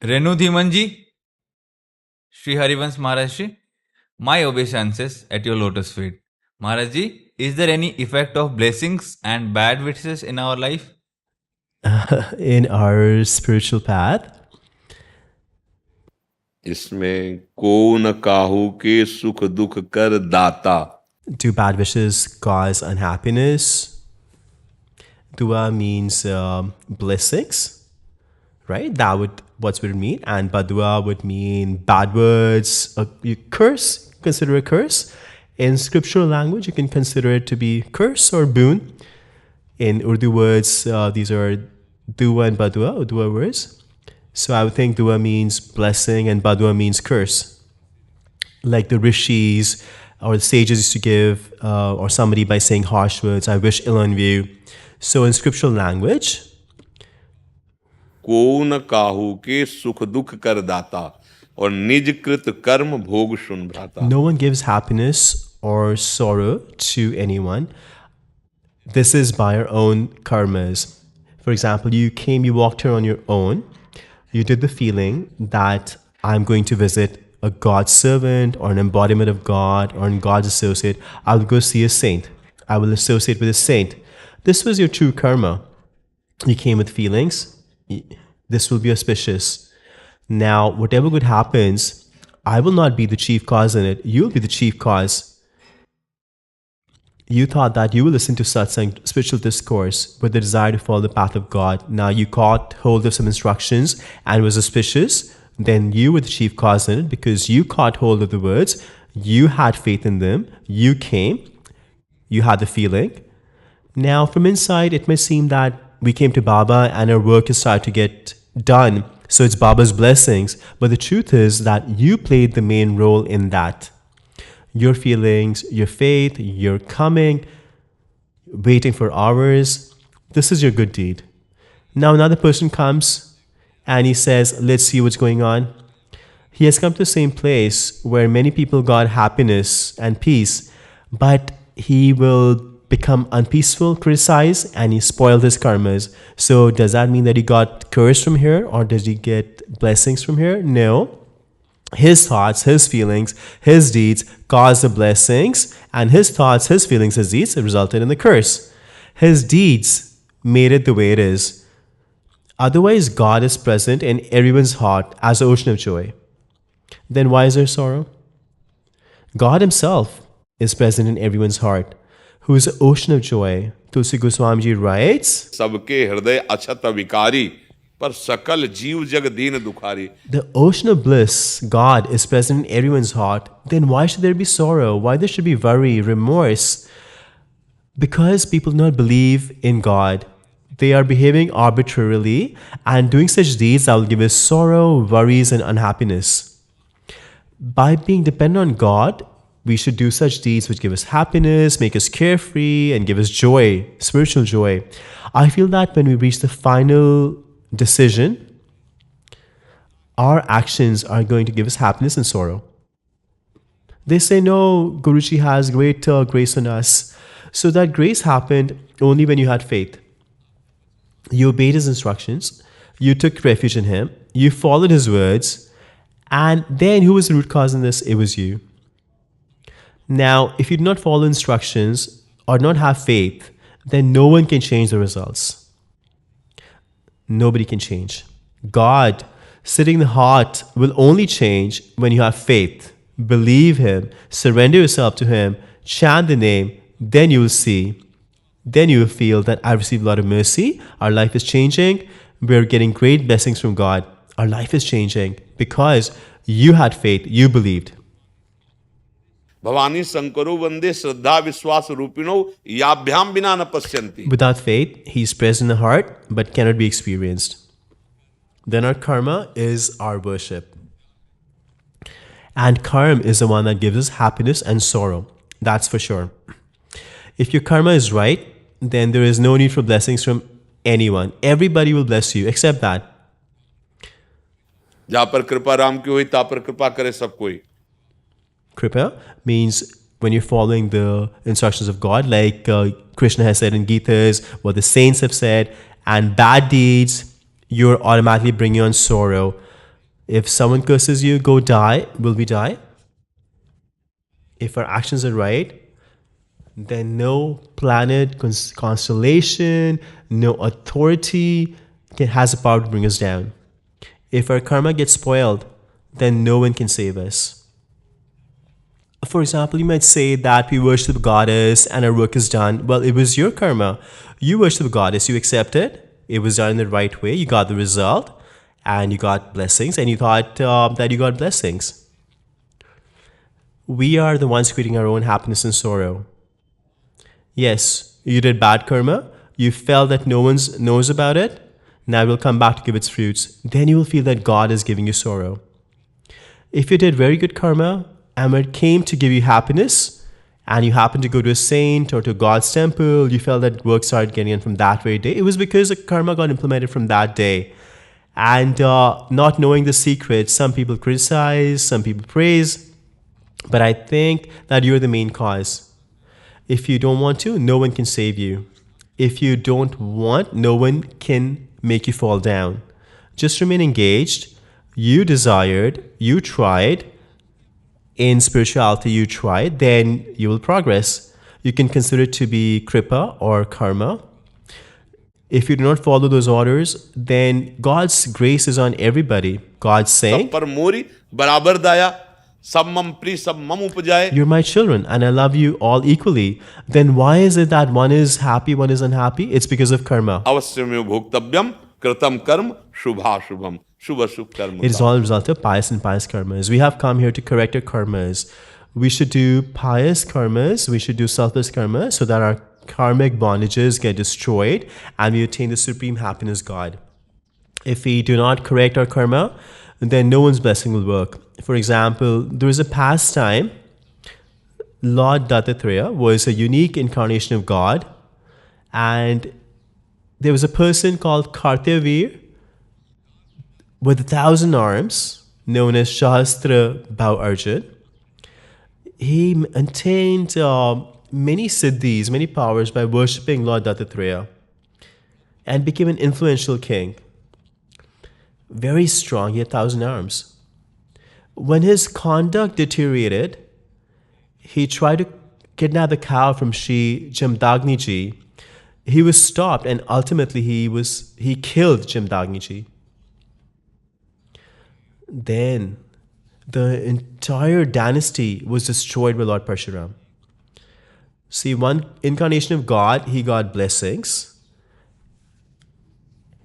Renu Dhimanji, Sri Harivansh Maharajji, my obeisances at your lotus feet. Maharajji, is there any effect of blessings and bad wishes in our life? In our spiritual path? इसमें को न काहू के सुख दुख कर दाता. Do bad wishes cause unhappiness? Dua means blessings, right? That would what would it mean? And badua would mean bad words. You curse, consider a curse. In scriptural language, you can consider it to be curse or boon. In Urdu words, these are dua and badua, dua words. So I would think dua means blessing and badua means curse. Like the rishis or the sages used to give, or somebody by saying harsh words, I wish ill on you. So in scriptural language, को न काहू के सुख दुख कर दाता और निज कृत कर्म भोग सुन भ्राता. no one gives happiness or sorrow to anyone. This is by our own karmas. For example, you walked here on your own. You did the feeling that I'm going to visit a God's servant or an embodiment of God or a God's associate. I will go see a saint. I will associate with a saint. This was your true karma. You came with feelings. This will be auspicious. Now, whatever good happens, I will not be the chief cause in it. You will be the chief cause. You thought that you will listen to satsang, spiritual discourse, with the desire to follow the path of God. Now you caught hold of some instructions and was auspicious. Then you were the chief cause in it because you caught hold of the words. You had faith in them. You came. You had the feeling. Now from inside, it may seem that we came to Baba and our work is started to get done. So it's Baba's blessings. But the truth is that you played the main role in that. Your feelings, your faith, your coming, waiting for hours. This is your good deed. Now another person comes and he says, let's see what's going on. He has come to the same place where many people got happiness and peace, but he will become unpeaceful, criticize, and he spoiled his karmas. So does that mean that he got cursed from here or does he get blessings from here? No. His thoughts, his feelings, his deeds caused the blessings, and his thoughts, his feelings, his deeds resulted in the curse. His deeds made it the way it is. Otherwise, God is present in everyone's heart as the ocean of joy. Then why is there sorrow? God himself is present in everyone's heart, who is the ocean of joy. Tulsi Goswami Ji writes, सबके हृदय अछत विकारी पर सकल जीव जग दीन दुखारी. the ocean of bliss, God, is present in everyone's heart. Then why should there be sorrow? Why there should be worry, remorse? Because people do not believe in God. They are behaving arbitrarily and doing such deeds that will give us sorrow, worries, and unhappiness. By being dependent on God, we should do such deeds which give us happiness, make us carefree, and give us joy, spiritual joy. I feel that when we reach the final decision, our actions are going to give us happiness and sorrow. They say, no, Guruji has great grace on us. So that grace happened only when you had faith. You obeyed his instructions, you took refuge in him, you followed his words, and then who was the root cause in this? It was you. Now, if you do not follow instructions or not have faith, then no one can change the results. Nobody can change. God, sitting in the heart, will only change when you have faith. Believe him, surrender yourself to him, chant the name, then you will see. Then you will feel that I received a lot of mercy. Our life is changing. We're getting great blessings from God. Our life is changing because you had faith, you believed. Bhavani शंकरो वंदे श्रद्धा विश्वास रूपिणो याभ्याम बिना न पश्यन्ति. Without faith, he is present in the heart but cannot be experienced. Then our karma is our worship. And karma is the one that gives us happiness and sorrow. That's for sure. If your karma is right, then there is no need for blessings from anyone. Everybody will bless you except that. जहाँ पर कृपा राम की हुई ता पर कृपा करे सब कोई. Kripa means when you're following the instructions of God, like Krishna has said in Gita's, what the saints have said, and bad deeds, you're automatically bringing on sorrow. If someone curses you, go die. Will we die? If our actions are right, then no planet, constellation, no authority has the power to bring us down. If our karma gets spoiled, then no one can save us. For example, you might say that we worship the goddess and our work is done. Well, it was your karma. You worship the goddess, you accepted. It was done in the right way. You got the result and you got blessings and you thought that you got blessings. We are the ones creating our own happiness and sorrow. Yes, you did bad karma. You felt that no one knows about it. Now it will come back to give its fruits. Then you will feel that God is giving you sorrow. If you did very good karma and when it came to give you happiness and you happened to go to a saint or to God's temple, you felt that work started getting in from that very day. It was because the karma got implemented from that day. And not knowing the secret, some people criticize, some people praise. But I think that you're the main cause. If you don't want to, no one can save you. If you don't want, no one can make you fall down. Just remain engaged. You desired, you tried. In spirituality, you tried, then you will progress. You can consider it to be kripa or karma. If you do not follow those orders, then God's grace is on everybody. God's saying, सब पर मोरी बराबर दाया, सब मम pre सब मम उपजाए. you're my children and I love you all equally. Then why is it that one is happy, one is unhappy? It's because of karma. अवश्यमेव भोक्तव्यम कृतम कर्म शुभाशुभम शुभ शुभ कर्म. It is all a result of pious and pious karmas. We have come here to correct our karmas. We should do pious karmas, we should do selfless karmas so that our karmic bondages get destroyed and we attain the supreme happiness God. If we do not correct our karma, then no one's blessing will work. For example, there is a past time, Lord Dattatreya was a unique incarnation of God, and there was a person called Kartavir with 1,000 arms, known as Shahastra Bhau Arjun. He attained many siddhis, many powers by worshipping Lord Dattatreya and became an influential king. Very strong, he had 1,000 arms. When his conduct deteriorated, he tried to kidnap the cow from Shri Jamdagni ji. He was stopped and ultimately he killed Jamdagni ji. Then the entire dynasty was destroyed by Lord Parshuram. See, one incarnation of God, he got blessings.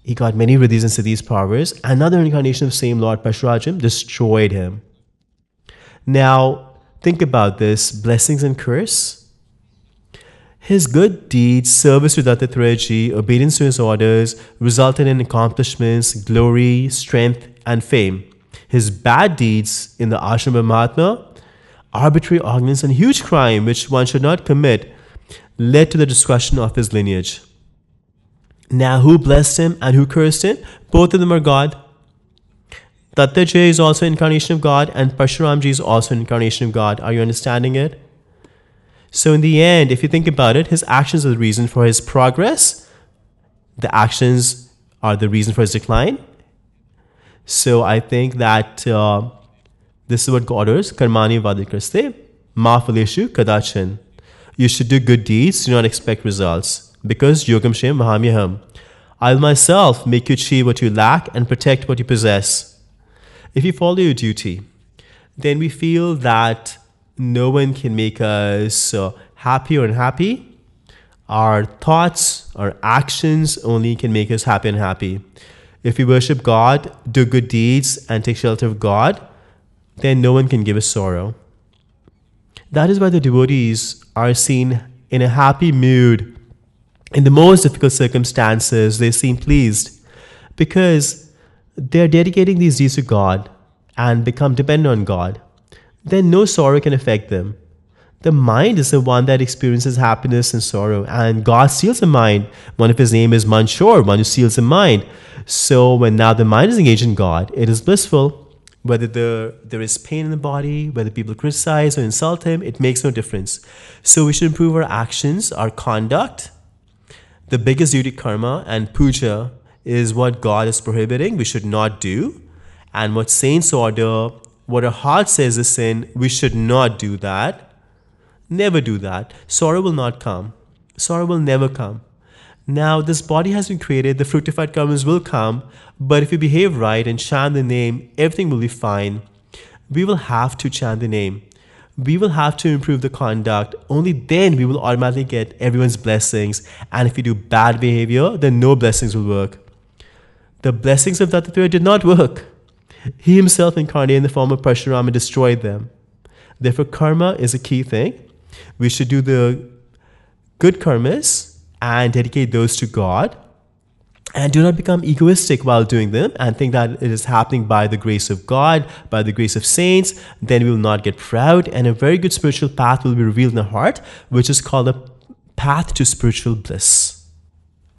He got many riddhis and siddhis powers. Another incarnation of same Lord Parshurajam destroyed him. Now, think about this, blessings and curse. His good deeds, service to Dattatreya ji, obedience to his orders, resulted in accomplishments, glory, strength, and fame. His bad deeds in the ashram of Mahatma, arbitrary ordinance and huge crime which one should not commit, led to the destruction of his lineage. Now, who blessed him and who cursed him? Both of them are God. Dattatreya is also an incarnation of God and Parshuramji is also an incarnation of God. Are you understanding it? So in the end, if you think about it, his actions are the reason for his progress. The actions are the reason for his decline. So I think that this is what God orders. Karmani vadikraste ma phaleshu kadachan. You should do good deeds, do not expect results. Because yogam shem mahamyaham. I'll myself make you achieve what you lack and protect what you possess. If you follow your duty, then we feel that no one can make us happy or unhappy. Our thoughts, our actions only can make us happy and happy. If we worship God, do good deeds, and take shelter of God, then no one can give us sorrow. That is why the devotees are seen in a happy mood. In the most difficult circumstances, they seem pleased because they're dedicating these deeds to God and become dependent on God. Then no sorrow can affect them. The mind is the one that experiences happiness and sorrow, and God seals the mind. One of his name is Manshur, one who seals the mind. So when now the mind is engaged in God, it is blissful. Whether there is pain in the body, whether people criticize or insult him, it makes no difference. So we should improve our actions, our conduct. The biggest duty, karma and puja, is what God is prohibiting. We should not do. And what saints order, what our heart says is sin, we should not do that. Never do that. Sorrow will not come. Sorrow will never come. Now, this body has been created, the fructified karmas will come, but if we behave right and chant the name, everything will be fine. We will have to chant the name. We will have to improve the conduct. Only then we will automatically get everyone's blessings. And if we do bad behavior, then no blessings will work. The blessings of Dattatreya did not work. He himself incarnated in the form of Parshuram and destroyed them. Therefore, karma is a key thing. We should do the good karmas and dedicate those to God. And do not become egoistic while doing them and think that it is happening by the grace of God, by the grace of saints. Then we will not get proud, and a very good spiritual path will be revealed in our heart, which is called a path to spiritual bliss.